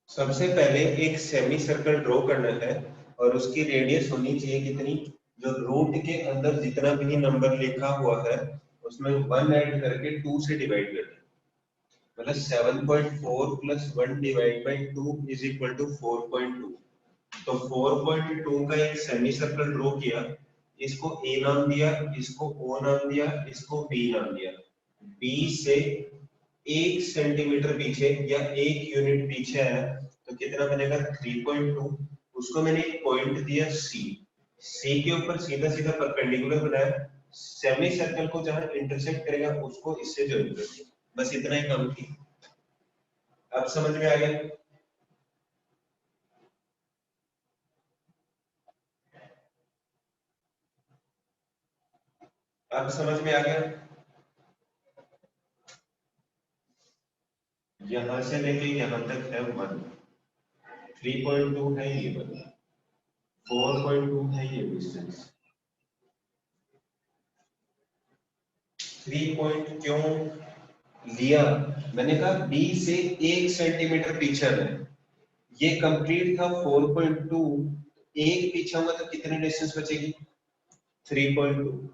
सबसे पहले एक सेमी सर्कल ड्रॉ करना है और उसकी रेडियस होनी चाहिए कितनी, जो रूट के अंदर जितना भी नंबर लिखा हुआ है उसमें 1 ऐड करके 2 से डिवाइड करना है। मतलब 7.4 plus 1 divide by 2 is equal to 4.2। तो 4.2 का एक सेमी सर्कल ड्रॉ किया, इसको ए नाम दिया, इसको ओ नाम दिया, इसको बी नाम दिया। बी से 1 सेंटीमीटर पीछे या 1 यूनिट पीछे आया तो कितना बनेगा 3.2। उसको मैंने एक पॉइंट दिया सी, सी के ऊपर सीधा सीधा परपेंडिकुलर बनाया, सेमी सर्कल को जहां इंटरसेक्ट करेगा उसको इससे ज्वाइन कर दिया। बस इतना ही काम थी। अब समझ में आ गया? अब समझ में आ गया? यहां से लेके यहां तक है 1, 3.2 है ये वाला, 4.2 है ये डिस्टेंस। 3 पॉइंट क्यों लिया? मैंने कहा बी से 1 सेंटीमीटर पीछे है, ये कंप्लीट था 4.2, एक पीछे होगा तो कितनी डिस्टेंस बचेगी 3.2।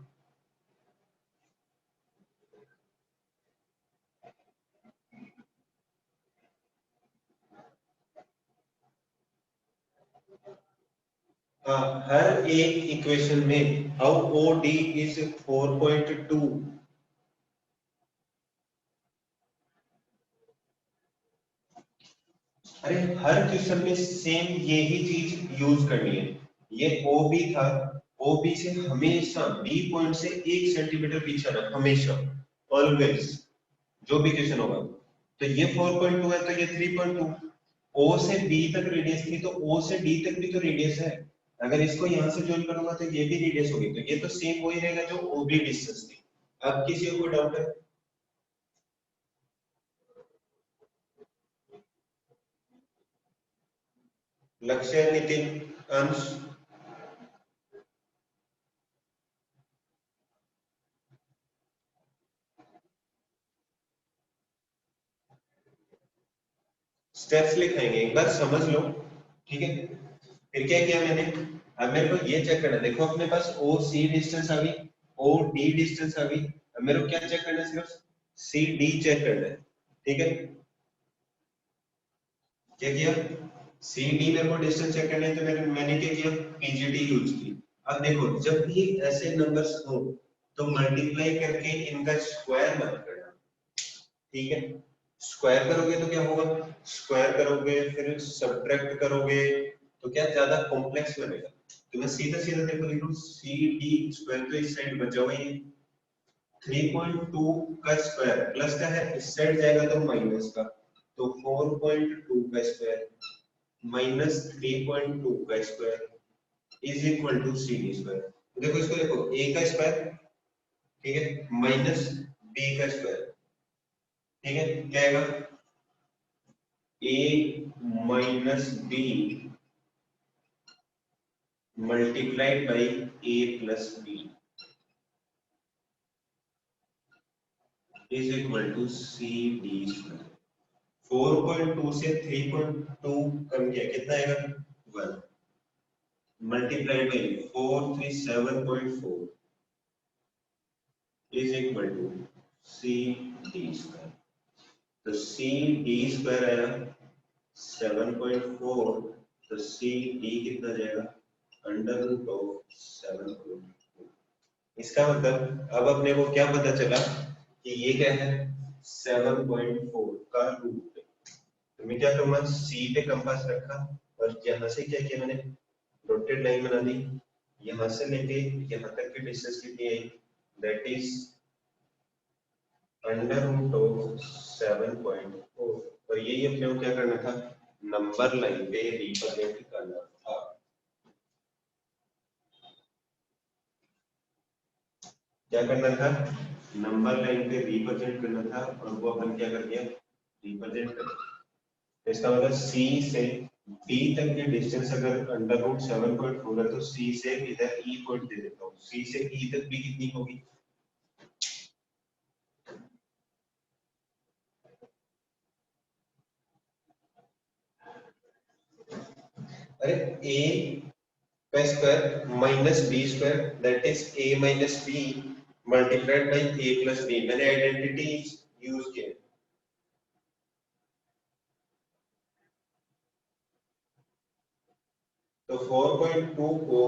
हाँ, हर एक इक्वेशन में हाउ ओ डी इज 4.2। अरे हर क्वेश्चन में सेम यही चीज यूज करनी है। ये ओ बी था, ओ बी से हमेशा बी पॉइंट से 1 सेंटीमीटर पीछे रहना, हमेशा, ऑलवेज, जो भी क्वेश्चन होगा। तो ये 4.2 है तो ये 3.2। ओ से बी तक रेडियस थी तो ओ से डी तक भी तो रेडियस है, अगर इसको यहां से ज्वाइन करूंगा तो ये भी रेडियस होगी, तो ये तो सेम वही रहेगा जो ओ बी डिस्टेंस थी। अब किसी को डाउट है? लक्ष्य, नितिन, अंश? स्टेप्स लिखाएंगे, एक बार समझ लो। ठीक है, फिर क्या किया मैंने, अब मेरे को ये चेक करना है, देखो अपने पास ओ सी डिस्टेंस आ गई, ओ डी डिस्टेंस आ गई। अब मेरे को क्या चेक करना है, सिर्फ सी डी चेक करना है। ठीक है, क्या किया, सी डी मेरे को डिस्टेंस चेक करना है तो मैंने क्या किया, पीजीटी यूज की। अब देखो जब भी ऐसे नंबर्स हो तो मल्टीप्लाई करके इनका स्क्वायर मत करना। ठीक है, स्क्वायर करोगे तो क्या होगा, स्क्वायर करोगे फिर सब्ट्रैक्ट करोगे तो क्या ज्यादा कॉम्प्लेक्स बनेगा। तो मैं सीधा सीधा देखो लिख लूं, सी डी स्क्वायर तो इस साइड बचा हुआ ही है, 3.2 का स्क्वायर प्लस का है, इस साइड जाएगा तो माइनस का, तो 4.2 का स्क्वायर माइनस 3.2 का square is equal to C D square. देखो इसको, देखो ए का स्क्वायर, ठीक है, माइनस बी का स्क्वायर, ठीक है, क्या आएगा, A minus B multiplied by A plus B is equal to C D square. 4.2 से 3.2 कम किया, कितना आएगा 1, multiplied by 437.4 is equal to C D square. तो सी डी स्क्वायर आया 7.4, तो सी डी कितना जाएगा अंडर रूट ऑफ 7.4। इसका मतलब अब अपने को क्या पता चला, कि ये क्या है 7.4 का रूट। तो मैं क्या करूंगा सी पे कंपास रखा और यहां से क्या किया मैंने डॉटेड लाइन बना दी, यहां से लेके यहां तक की डिस्टेंस कितनी आई that is under root of 7.4। और यही अपने को क्या करना था नंबर लाइन पे रिप्रेजेंट करना था। क्या करना था नंबर लाइन पे रिप्रेजेंट करना था और वो अपन क्या कर दिया रिप्रेजेंट कर दिया। तो इसका मतलब सी से डी तक की डिस्टेंस अगर अंडर रूट 7.4 है तो सी से इधर ई पॉइंट दे देता हूँ, सी से ई तक भी कितनी होगी अरे ए का square minus B square that is A minus B multiplied by A plus B. मैंने आइडेंटिटी यूज किया। तो 4.2 को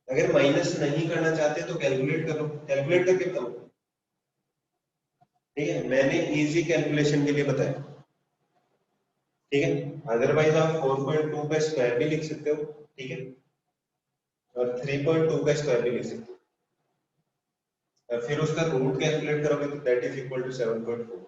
अगर माइनस नहीं करना चाहते तो कैलकुलेट करो, कैलकुलेट करके बताओ। ठीक है मैंने इजी कैलकुलेशन के लिए बताया। ठीक है अदरवाइज आप 4.2 का स्क्वायर भी लिख सकते हो। ठीक है और 3.2 का स्क्वायर भी लिख सकते हो और फिर उसका रूट कैलकुलेट करोगे तो दैट इज इक्वल टू 7.4।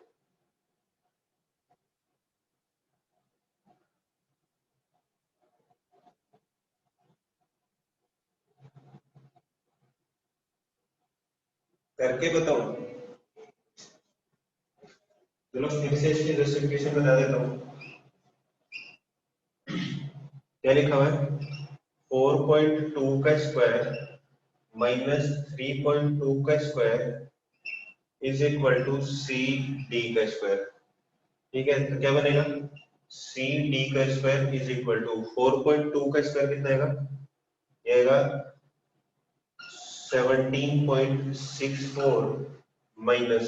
करके बताओ। चलो फिर से इसकी जस्टिफिकेशन बता देता हूँ। क्या लिखा हुआ है 4.2 का स्क्वायर माइनस 3.2 का square is equal to C D का स्क्वायर। ठीक है तो क्या बनेगा सी डी का स्क्वायर इज इक्वल टू 4.2 का स्क्वायर कितना आएगा ये आएगा 17.64 माइनस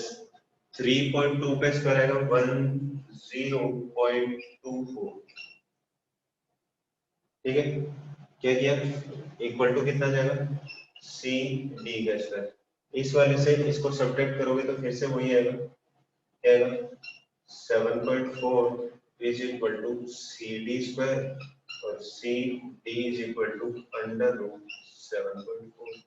3.2 का स्क्वायर आएगा 10.24। ठीक है क्या किया इक्वल टू कितना जाएगा सी डी का स्क्वायर। इस वाले से इसको सब्ट्रैक्ट करोगे तो फिर से वही आएगा क्या आएगा 7.4 is equal to C D square और C D is equal to under root 7.4।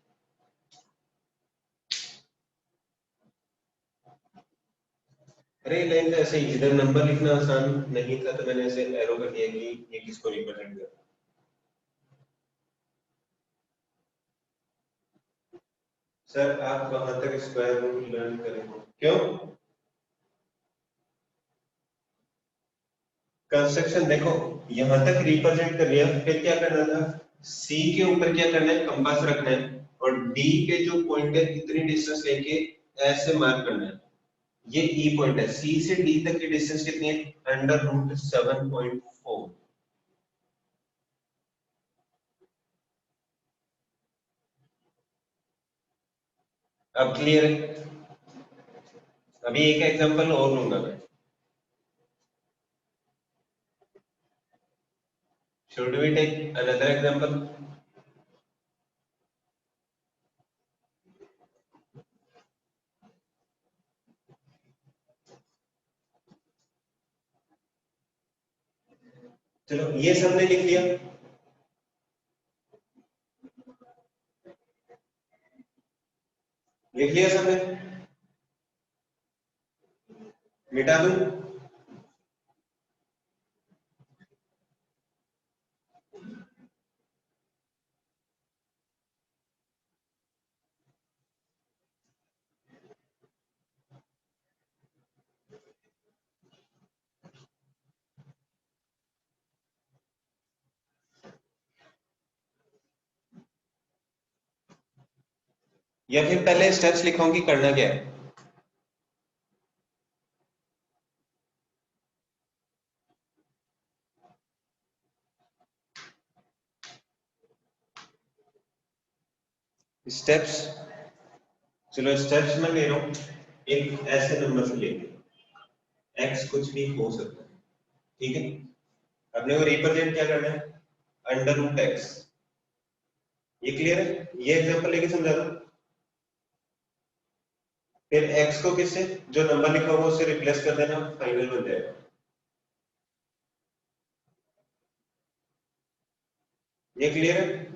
अरे लाइन तो ऐसे ही इधर नंबर लिखना आसान नहीं था तो मैंने ऐसे एरो कर दिया कि ये किसको रिप्रेजेंट कर। सर आप कहां तक स्क्वायर रूट लर्न करें क्यों कंस्ट्रक्शन देखो यहां तक रिप्रेजेंट कर लिया फिर क्या करना था सी के ऊपर क्या करना है कंपास रखना है और डी के जो पॉइंट है इतनी डिस्टेंस लेके ऐसे मार्क करना है। ये ई पॉइंट है सी से डी तक की डिस्टेंस कितनी है अंडर रूट 7.4। अब क्लियर है। अभी एक एग्जांपल और लूंगा मैं। Should we take another example. चलो ये सबने लिख लिया लिख लिया सबने मिटा दूं। या फिर पहले स्टेप्स लिखाऊं कि करना क्या है। स्टेप्स चलो स्टेप्स में ले रहा हूं एक ऐसे नंबर से लेके एक्स कुछ भी हो सकता है। ठीक है अपने को रिप्रेजेंट क्या करना है अंडर रूट एक्स। ये क्लियर है? ये एग्जांपल लेके समझा दो। फिर x को किससे, जो नंबर लिखा हुआ उससे रिप्लेस कर देना, फाइनल बन जाएगा। ये क्लियर है?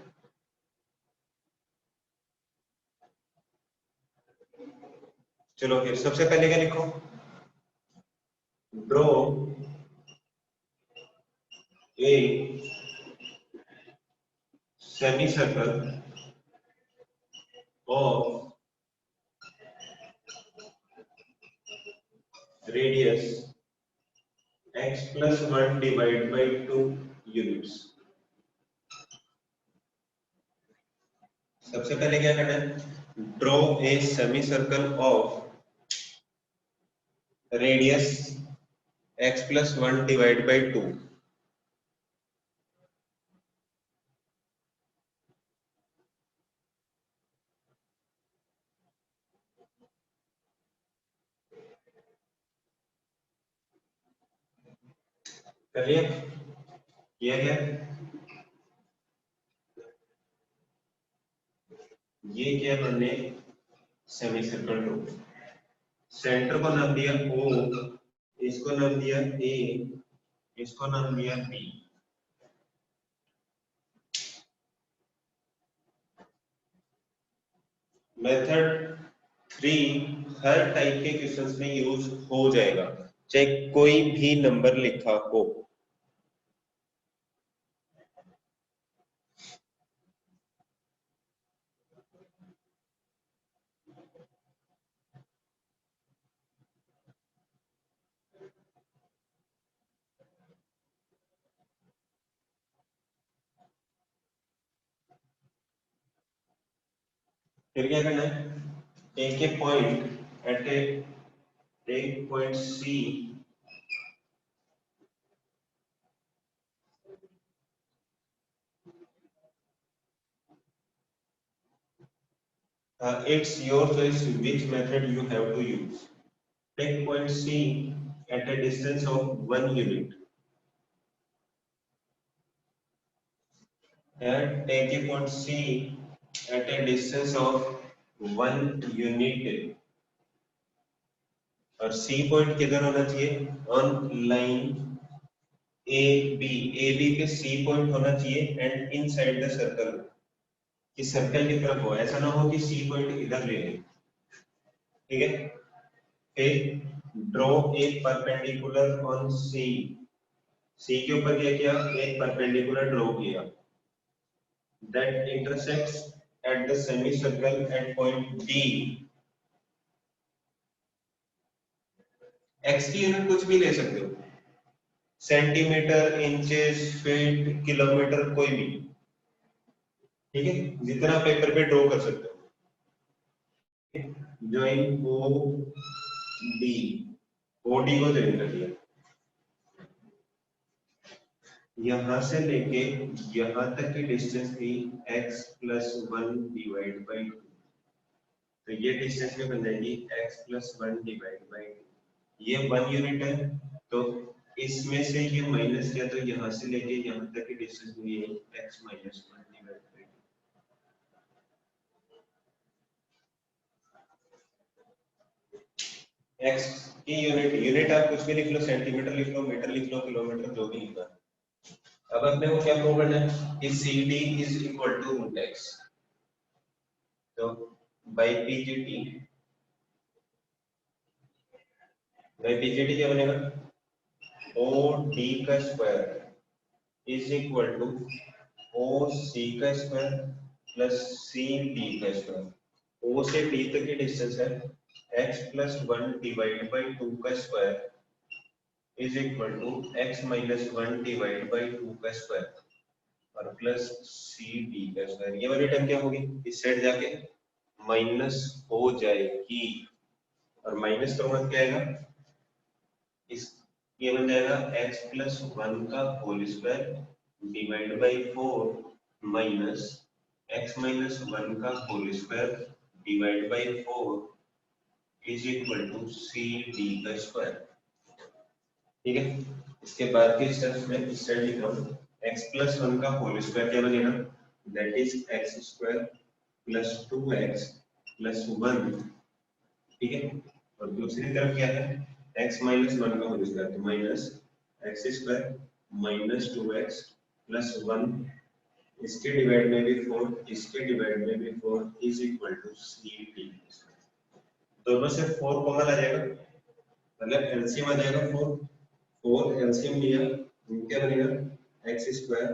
चलो फिर सबसे पहले क्या लिखो, draw a semi circle of radius x plus 1 divided by 2 units। सबसे पहले क्या करना है, draw a semi circle of radius x plus 1 divided by 2। कर लिया? किया गया? ये क्या हमने सेमी सर्कल ड्रॉ, सेंटर को नाम दिया O, इसको नाम दिया A, इसको नाम दिया B। मेथड 3 हर टाइप के क्वेश्चंस में यूज हो जाएगा, चाहे कोई भी नंबर लिखा हो। फिर क्या करना है, एक एक पॉइंट एट एक point C it's your choice which method you have to use। Take point C at a distance of 1 unit and take a point C at a distance of 1 unit। और C point किधर होना चाहिए, on line A B पे C point होना चाहिए and inside the circle, कि circle की तरफ हो, ऐसा ना हो कि C पॉइंट इधर ले ले। ठीक है? फिर ड्रॉ ए परपेंडिकुलर ऑन सी, सी के ऊपर क्या किया, एक परपेंडिकुलर ड्रॉ किया that intersects at the semicircle at point D। x की यूनिट कुछ भी ले सकते हो, सेंटीमीटर, इंचेस, फीट, किलोमीटर, कोई भी। ठीक है? जितना पेपर पे ड्रॉ कर सकते हो। ज्वाइन ओ डी, ओडी को ज्वाइन कर दिया, यहां से लेके यहां तक की डिस्टेंस थी x plus 1 डिवाइड बाई 2, तो ये डिस्टेंस में बन जाएगी x plus 1 डिवाइड बाई 2। ये 1 यूनिट है, तो इसमें से ये माइनस किया तो यहां से लेके यहां तक की डिस्टेंस हुई है x minus 1 divide by 2। x की यूनिट, यूनिट आप कुछ भी लिख लो, सेंटीमीटर लिख लो, मीटर लिख लो, किलोमीटर, जो भी लिखना है। अब अपने को क्या प्रूव करना है कि CD is equal to root x, तो बाई पीजीटी, बाई पीजीटी क्या बनेगा, ओ डी का square is equal to O C का स्क्वायर प्लस सी डी का स्क्वायर। ओ से डी तक की डिस्टेंस है x प्लस 1 डिवाइड बाई 2 का square is equal to x minus 1 divide by 2 का स्क्वायर और प्लस सी डी का स्क्वायर। ये वाली टर्म क्या होगी, इस साइड जाके माइनस हो जाएगी, और माइनस का मतलब क्या आएगा, इस ये बन जाएगा x प्लस 1 का whole square divide by 4 minus x minus 1 का whole square divide by 4 is equal to C D का स्क्वायर। ठीक है? इसके बाद के स्टेप्स में इस साइड लिख रहा हूँ, x प्लस 1 का होल स्क्वायर क्या बनेगा, that is x square plus 2x plus 1, ठीक है। और दूसरी तरफ क्या है, x माइनस 1 का होल स्क्वायर, तो minus x square minus 2x plus 1, इसके डिवाइड में भी 4, इसके डिवाइड में भी 4 is equal to C D. दोनों से 4 कॉमन आ जाएगा, मतलब एलसीएम आ जाएगा 4, 4 एलसीएम लिया, क्या बनेगा x square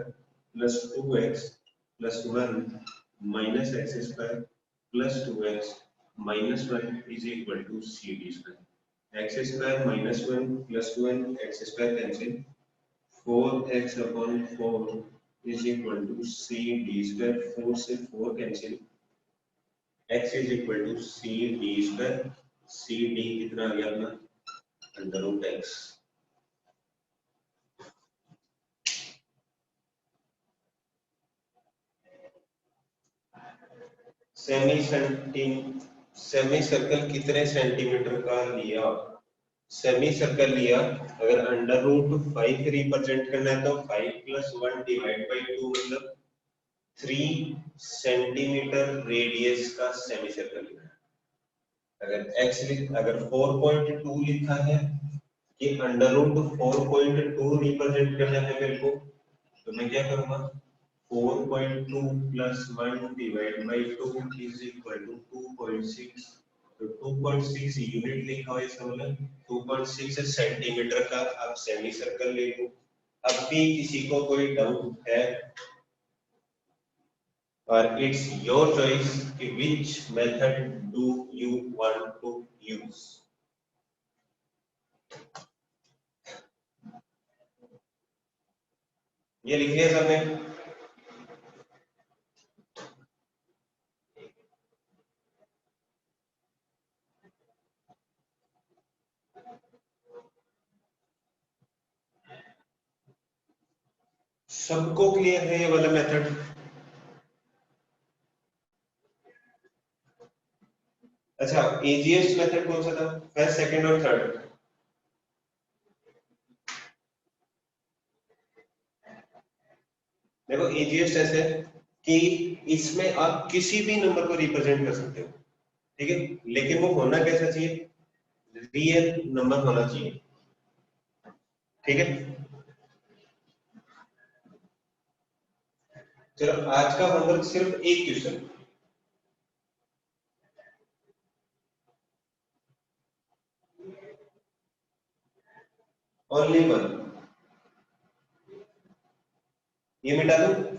plus 2x plus 1 minus x square plus 2x minus 1 is equal to C D square. X square minus 1 plus 1 x square cancel, 4x upon 4 is equal to C D square, 4 से 4 cancel, x is equal to C D square, C D कितना आ गया अपना under root x. Semi circle कितने centimetre का लिया, semi circle लिया, अगर अंडर रूट 5 रिप्रेजेंट करना है तो 5 प्लस 1 डिवाइड बाई 2 मतलब 3 सेंटीमीटर रेडियस का सेमी सर्कल लिया। अगर 4.2 लिखा है कि अंडर रूट 4.2 रिप्रेजेंट करना है मेरे को, तो मैं क्या करूंगा 4.2 plus 1 divide by 2 is equal to 2.6, तो 2.6 यूनिट लिखा हुआ है इसका मतलब 2.6 सेंटीमीटर का आप सेमी सर्कल ले लो। अब भी किसी को कोई डाउट है, और इट्स योर चॉइस कि which method do you want to use। ये लिख लिया सबने? सबको क्लियर है ये वाला मेथड? अच्छा, इजीएस्ट मेथड कौन सा था, फर्स्ट सेकंड और थर्ड? देखो इजीएस्ट ऐसे कि इसमें आप किसी भी नंबर को रिप्रेजेंट कर सकते हो, ठीक है, लेकिन वो होना कैसा चाहिए, रियल नंबर होना चाहिए, ठीक है। चलो आज का होमवर्क सिर्फ एक क्वेश्चन, ओनली वन, ये मिटा दो।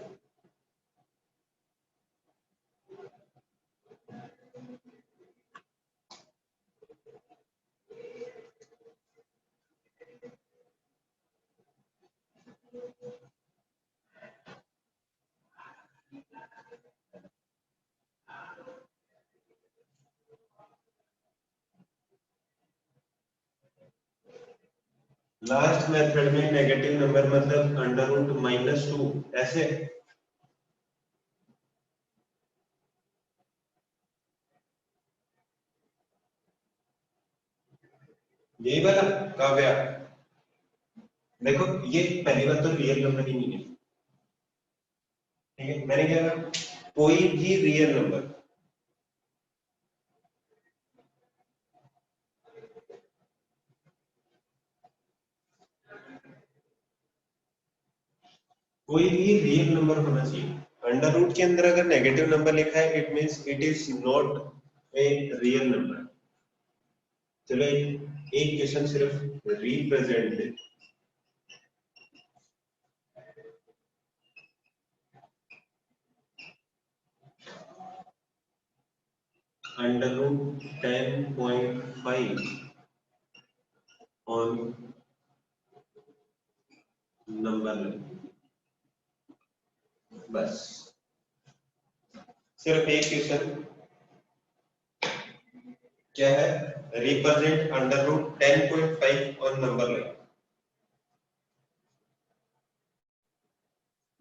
लास्ट मेथड में नेगेटिव नंबर मतलब अंडर रूट -2 ऐसे, यही वाला काव्या। देखो ये पहली बात तो रियल नंबर ही नहीं है, ठीक है, मैंने क्या कहा कोई भी रियल नंबर, कोई भी रियल नंबर होना चाहिए। अंडर रूट के अंदर अगर नेगेटिव नंबर लिखा है it means it is not a real number. चलो एक क्वेश्चन सिर्फ represent, under root 10.5 on number, बस सिर्फ एक क्वेश्चन क्या है, represent under root 10.5 on number line.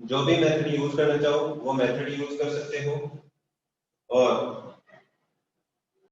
जो भी मेथड यूज करना चाहो वो मेथड यूज कर सकते हो, और